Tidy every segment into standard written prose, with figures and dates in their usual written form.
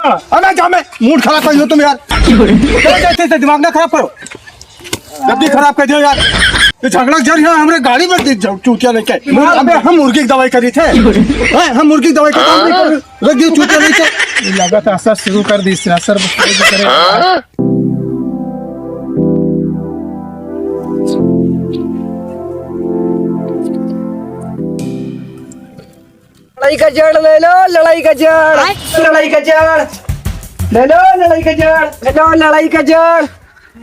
अबे जा, मैं मूड खराब कर दियो तुम यार। कैसे दिमाग ना खराब करो, गद्दी खराब कर दियो यार। ये झगड़ा जर यहाँ हमारे गाड़ी में चूतिया लेके। अबे हम मुर्गी की दवाई करी थे, हम मुर्गी की दवाई रख दियो चूतिया लेके। लगा था असर शुरू कर दी इसने, असर लड़ाई का जड़ ले लो, लड़ाई का जड़, लड़ाई का जड़ ले लो, लड़ाई का जड़ ले लो, लड़ाई का जड़।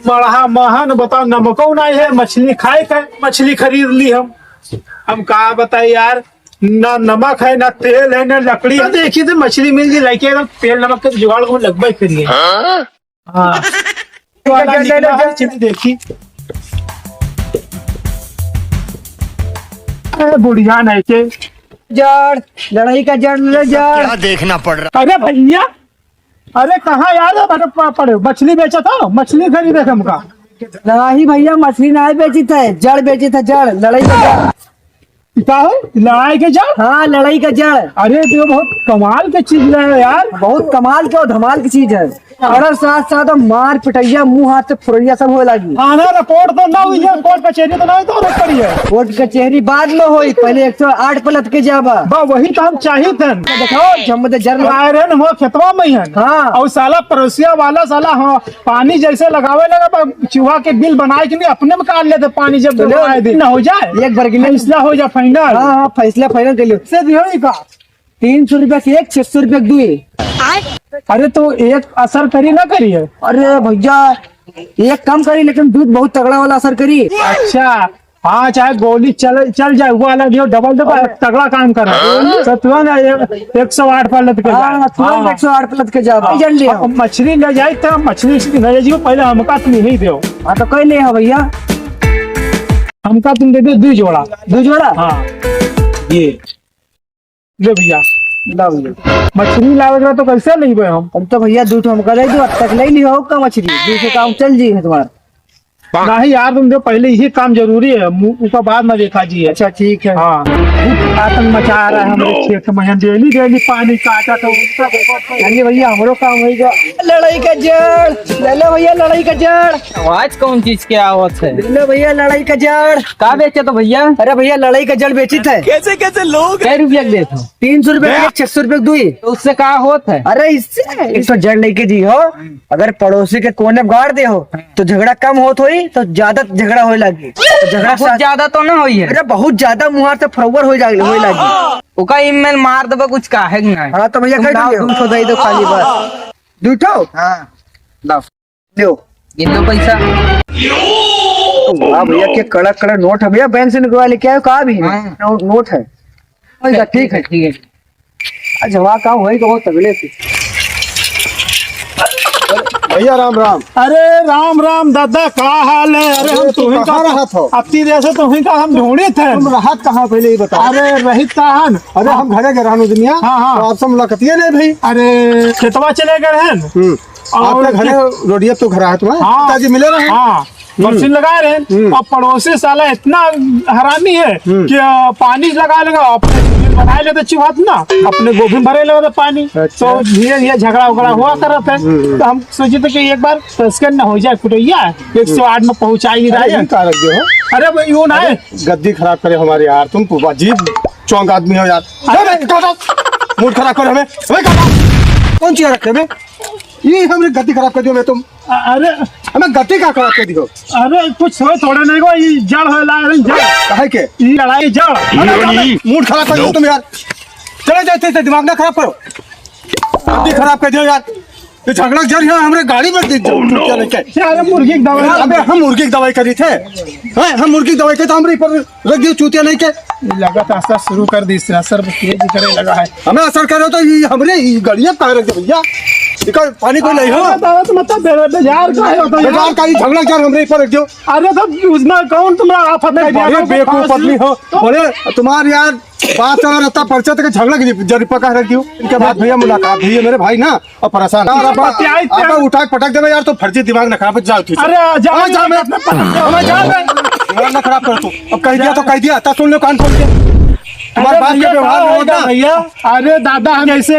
बड़ा महान बताओ, नमको नहीं है, मछली खाए का मछली खरीद ली हम कहा बताए यार, ना नमक है ना तेल है ना लकड़ी है। देखिए तो मछली मिल गई, लेके एकदम तेल नमक के जुगाड़ को लगभग करिए। हाँ देखी अरे बुढ़िया नहीं के जड़, लड़ाई का जड़ ले जड़। क्या देखना पड़ रहा। अरे भैया, अरे कहाँ याद है पड़े मछली बेचा था, मछली खरीदे हमका। नहीं भैया, मछली नहीं बेची थे, जड़ बेची था, जड़, लड़ाई का जड़। क्या है लड़ाई के जड़? हाँ, लड़ाई का जड़। अरे तो बहुत कमाल की चीज है यार, बहुत कमाल के और धमाल की चीज है। और साथ साथ मार पिटैया, मुंह हाथ से फुरैया सब होए लगी। थाना रिपोर्ट तो ना हुई है, कोर्ट कचहरी तो नहीं तो करी है। कोर्ट कचहरी बाद में हुई, पहले 108 पे लटके जाबा। वही तो हम चाहिए थे। देखो जम्मू जड़ आयरन हो खेतवा में है। हाँ। और साला पड़ोसिया वाला साला हाँ पानी जैसे लगावे लगा, चूहा के बिल बनाए कि नहीं अपने में काट लेते पानी, जब दिन हो जाए एक बार फैसला हो जाए फाइनल। हाँ, फैसला फाइनल कर लियो। 300 रुपया के एक, 600 रुपया के दुई। अरे तो एक असर करी ना करिए। अरे भैया एक कम करी, लेकिन दूध बहुत तगड़ा वाला असर करी। अच्छा हाँ, चाहे गोली चल जाए वो वाला जो डबल तगड़ा काम कर रहा है। 108 पर लद के हाँ, तुरंत 108 पे लटके जाबा। जड़ लियो। मछली ले जाए तो मछली ले जाइए, पहले हमका तुम नहीं दो। हाँ तो कोई ले है भैया, हमका तुम दे दो 2 जोड़ा। 2 जोड़ा। हाँ ये ले भैया, ला भैया। मछली लावेगा तो कैसे नहीं भाई हम तो भैया 2 हम करे दो, अब तक ले लियो का मछली, 200 काम चल जी है तुम्हारा। नहीं यार, तुम जो पहले यही काम जरूरी है, उसका बाद में देखा जी। अच्छा ठीक है। हाँ आतंक मचा रहा है हमारे खेत में, डेली पानी काटा तो उसका यानी भैया हमारो काम होगा। लड़ाई का जड़ ले लो भैया, लड़ाई का जड़। आवाज कौन चीज के आवत है? ले लो भैया, लड़ाई का जड़। का बेचे तो भैया? अरे भैया लड़ाई का जड़ बेची थे। कै रुपया के देते हो? 300 रुपया के, 600 रुपया के दुई। तो उससे का होत है? अरे इससे एक तो जड़ लेके दी हो, अगर पड़ोसी के कोने में गाड़ दे हो तो झगड़ा कम होत होई, तो ज्यादा झगड़ा होए लगी। तो झगड़ा बहुत ज्यादा तो ना हुई है। अरे बहुत ज्यादा मुहार से फरवर हो जाए होए लगी। ओका ईमेल मार दबा, कुछ काहे के नहीं। हाँ तो भैया तुम कर लाओ, दो 200 दे दो खाली बस। 200। हाँ लो लो। गिन लो पैसा। वाह भैया के कड़क कड़क नोट है भैया, बैंक से निकलवा लेके आयो, कहा भी है नोट है। ठीक है ठीक है। अच्छा वहाँ काम हुई तो बहुत तगड़े से। भैया राम राम। अरे राम राम दादा, का हाल है? अरे हम तुम्हें कहाँ रहा था? अपनी जैसे तुम्हें का हम ढूंढे थे। तुम राहत कहाँ पहले ये बताओ। अरे रहित कहान। अरे हम घरे गए रहनु दुनिया। हाँ, हाँ। तो आपसे मुलाकात नहीं भाई। अरे खेतवा चले गए हैं। आपके घरे रोडिया तो घर है तुम्हें। हाँ। पिताजी मिले रहे। हाँ मशीन लगा रहे हैं, और पड़ोसी साला इतना हरामी है कि पानी लगा लेगा, अपने बना लेते चुहात ना, अपने गोभी भरे लगा पानी। अच्छा। तो धीरे धीरे झगड़ा उगड़ा हुआ करते हैं। तो हम सोचे थे कि एक बार तस्कर न हो जाए, कुटैया 108 में पहुंचाई अरे का रख दो। अरे भाई यूं ना है, गद्दी खराब करे हमारे यार, तुम अजीब चौंक आदमी हो यार। मूड खराब करे हमें। कौन चीज रखे में ये हमने गद्दी खराब कर दियो मैं तुम। अरे हमें गद्दी का खराब कर दियो। अरे कुछ हो थोड़ा नहीं को, ये जड़ हो जड़ काहे के ये लड़ाई जड़। मूड खराब कर दियो तुम यार। चले जाते दिमाग ना खराब करो, गद्दी खराब कर दियो यार। ये झगड़ा जर यहाँ हमारे गाड़ी में चूतिया लेके। अरे मुर्गी की दवाई। अबे हम मुर्गी की दवाई करी थे, हम मुर्गी की दवाई के तो हमारे पर रख दियो चूतिया नहीं के। लगा था असर शुरू कर दी इसने, असर करे लगा है। हमें असर करे तो ये हमरे गड़िया कहाँ रख दो भैया। इका पानी कोई नहीं हो। तो मतलब बेजार का है होता है। बेकार का ही झगड़ा जर हमरे पर रख दियो। अरे तो उसमें कौन तुम्हारा आफत है? बड़े बेवकूफ आदमी हो, बोले तुम्हारे यार बात और रहता पर्चा तक झगड़ा की जरी पका रख दियो। इनके बाद भैया मुलाकात हुई है मेरे भाई ना, और परेशान और आप उठा के पटक देवे यार, तो फर्जी दिमाग ना खराब जाओ। अरे जा मैं दिमाग ना खराब कर तू। अब कह दिया तो कह दिया, सुन लो कान खोल के। तुम्हारे बाप के व्यवहार में होता भैया। अरे दादा हम जैसे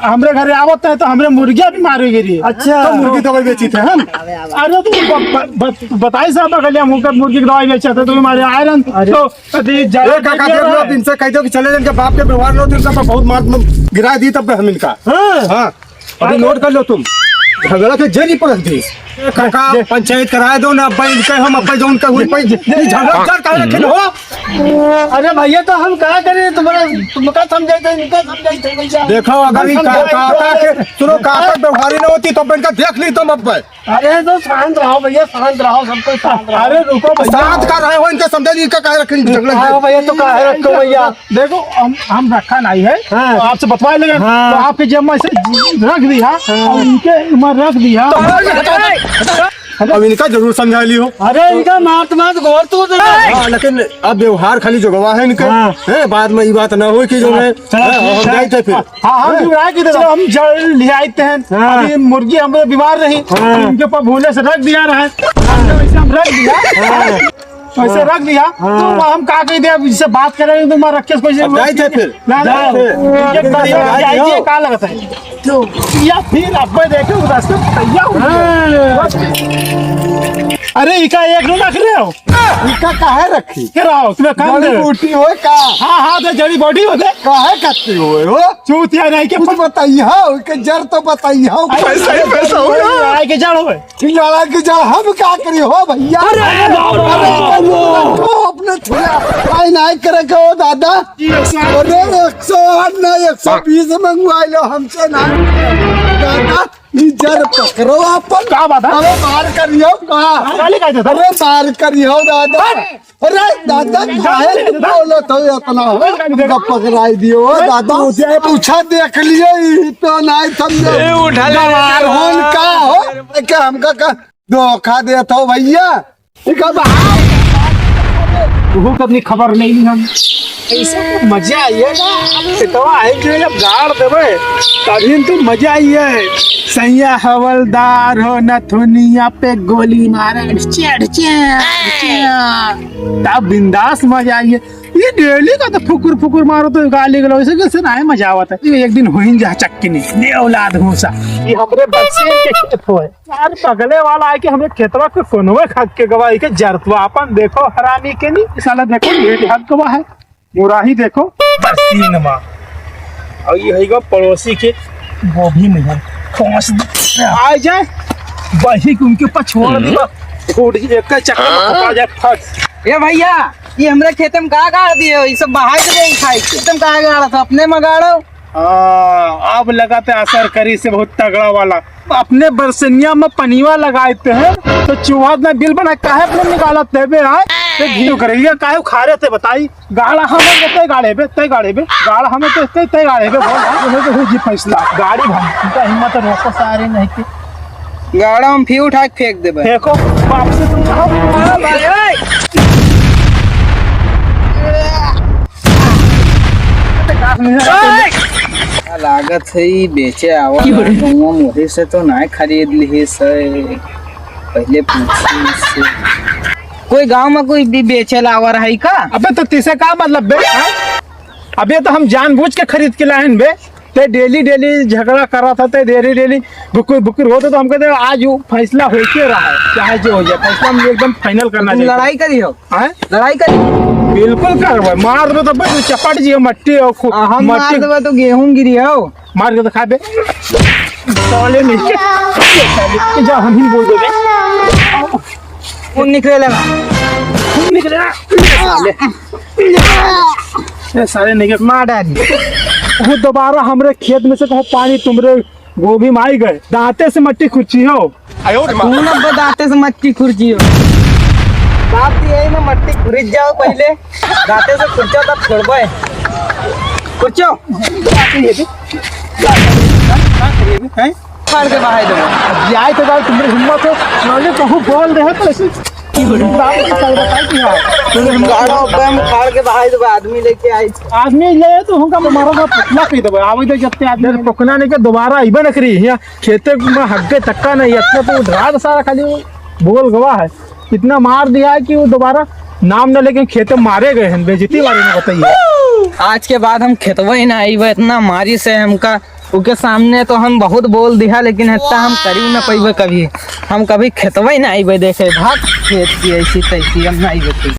हमरे घरे आवत है तो हमरे मुर्गिया भी मारे गिरी। अच्छा तो मुर्गी दवाई बेची थे हम। अरे तुम बताई साहब अगले मुकर मुर्गी की दवाई बेचा था, तो हमारे आयरन तो काका देख लो, अब इनसे कह दो कि चले इनके बाप के व्यवहार में होते, इनका बहुत मार गिरा दी तब हम इनका। हाँ अभी नोट कर लो तुम, झगड़ा के जेल ही पलट दी। काका पंचायत कराए दो ना, अब्बा इनके हम अब्बा जो उनका हुई झगड़ा कर रखे हो। अरे भैया तो हम क्या करें, तुमका समझाते इनका समझाते भैया। देखो अगर काका के सुनो, काका व्यवहारी न होती तो इनका देख ली तुम अब्बा। अरे तो शांत रहो भैया, शांत रहो, सबको शांत रहो। अरे रुको भैया, शांत कर रहे हो, इनका समझा नहीं, इनका कहे रखे झगड़ा भैया, तो कहे रखो भैया। देखो हम रखा नहीं है, तो आपसे बतवाए लगे तो आपके जब से रख दिया और इनके रख दिया। अब इनका जरूर समझा लियो। अरे इनका मात गौर तो लेकिन अब व्यवहार खाली जो गवाह है इनका है, बाद में ये बात ना हो कि जो है हम जाए थे फिर। हाँ हम जड़ ले आते हैं। अभी मुर्गी हमारे बीमार रही, इनके ऊपर भूले से रख दिया रहा, वैसे हम रख दिया, वैसे रख दिया। तो हम कहा कही दे, जिससे बात करेंगे तो रख के जाए थे फिर क्या लगता है या फिर अब देखो रास्ते अरे इका एक नो रख रहे हो, इनका काहे रखी क्या रहो तुम्हें काम दे बूटी हो का। हाँ हाँ तो जड़ी बॉडी होते काहे करते हो चूतिया नहीं के कुछ बताइए, के जड़ तो बताइए पैसा ही पैसा हो लड़ाई के जड़ हुए लड़ाई के जड़ हम क्या करी हो भैया। अपने छुआ नहीं करे हो दादा। अरे 108 ना 120 मंगवाई लो हमसे ना दादा, जड़ पकड़ो अपन। क्या बात है? अरे मार करियो का, अरे मार करियो दादा। अरे दादा काहे बोलो तो इतना हो पकड़ाई दियो दादा, मुझे पूछा देख लियो तो नहीं समझे गवार होन का हो क्या हमका का धोखा देता हो भैया। तू अपनी खबर नहीं ली हम ऐसा तो मजा आई है ना, तो आएंगे जब गाड़ देवे तभी तो मजा आई है। सैया हवलदार हो नथुनिया पे गोली मारे तब बिंदास मजा आई है। ये डेली का तो फुकुर फुकुर मारो तो गाली गलो ऐसे कैसे ना है, मजा आता है। एक दिन हुई जा चक्की नहीं औलाद घूसा, ये हमरे बच्चे के खेत हो यार, बगले वाला है कि हमरे खेतवा के कोनवे खा के गवाही के जरतवा अपन देखो हरामी के नहीं साला देखो ये हक गवा है मुराही देखो बसीन मां और ये है पड़ोसी के गोभी में है खोस आ जाए वही उनके ऊपर छोड़ दिया फूट एक चक्कर में फटा जाए फट। ये भैया ये हमरे खेत में कहा गाड़ दिए हो, ये सब बाहर से खाई तुम कहा गाड़ा था, अपने में गाड़ो। अब लगाते असर करी से बहुत तगड़ा वाला, अपने बरसनिया में पनीवा लगाते हैं तो चूहा में बिल बना काहे अपने निकाला तेबे आए तो घी करेगा काहे खा रहे थे बताई गाड़ा हमें तय गाड़े पे गाड़ा हमें तो तय गाड़े पे बोल तो जी फैसला गाड़ी भन का हिम्मत रोको सारे नहीं के गाड़ा हम फी उठा के फेंक देबे। देखो बाप से तुम लागत है बेचे आवा मोहे से तो ना खरीद ली से पहले पूछी से कोई गांव में कोई भी बेचे लावा रही का। अबे तो तीसरे का मतलब बे अबे तो हम जानबूझ के खरीद के लाए बे, ते डेली झगड़ा कर रहा था, ते डेली बुकुर होते तो हम कहते आज वो फैसला हो के रहा है, चाहे जो हो जाए फैसला हम एकदम फाइनल करना चाहिए। लड़ाई करी हो हैं? लड़ाई करी बिल्कुल कर मार दो तो बस चपट जी मट्टी और हम मार देबे तो गेहूं गिरी हो मार के तो खाबे साले नहीं जा हम ही बोल दोगे खून निकले लगा साले नहीं मार डाली वो दोबारा हमरे खेत में से कहो पानी तुमरे गोभी में आई गए दांते से मट्टी खुर्ची हो तू दांते से मट्टी खुर्ची हो बाप यही में मट्टी खुरिच जाओ पहले दांते से खुर्चो तब छोड़बे खुर्चो फाड़ के बाहर दो जाए तो गाल तुम्हारी हिम्मत हो नौले कहूँ बोल रहे तो ऐसे गाड़ा बम फाड़ के बाहर दो आदमी लेके आई आदमी ले तो हमका मारो का पतला कह देबे आवे तो जत्ते आदमी पकना नहीं के दोबारा आइबे न करी यहाँ खेते में हग्गे तक्का नहीं अच्छा तो ढाद सारा खाली बोल गवा है इतना मार दिया है कि वो दोबारा नाम न लेकिन खेते मारे गए हैं बेइज्जती वाले ने बताइए आज के बाद हम खेतवा ही ना आईबे, इतना मारी से हमका उनके सामने तो हम बहुत बोल दिया, लेकिन इतना हम करी ना पैबे कभी। हम कभी खेतवा ही ना आईबे देखे, भाग खेत की ऐसी तैसी हम ना आईबे।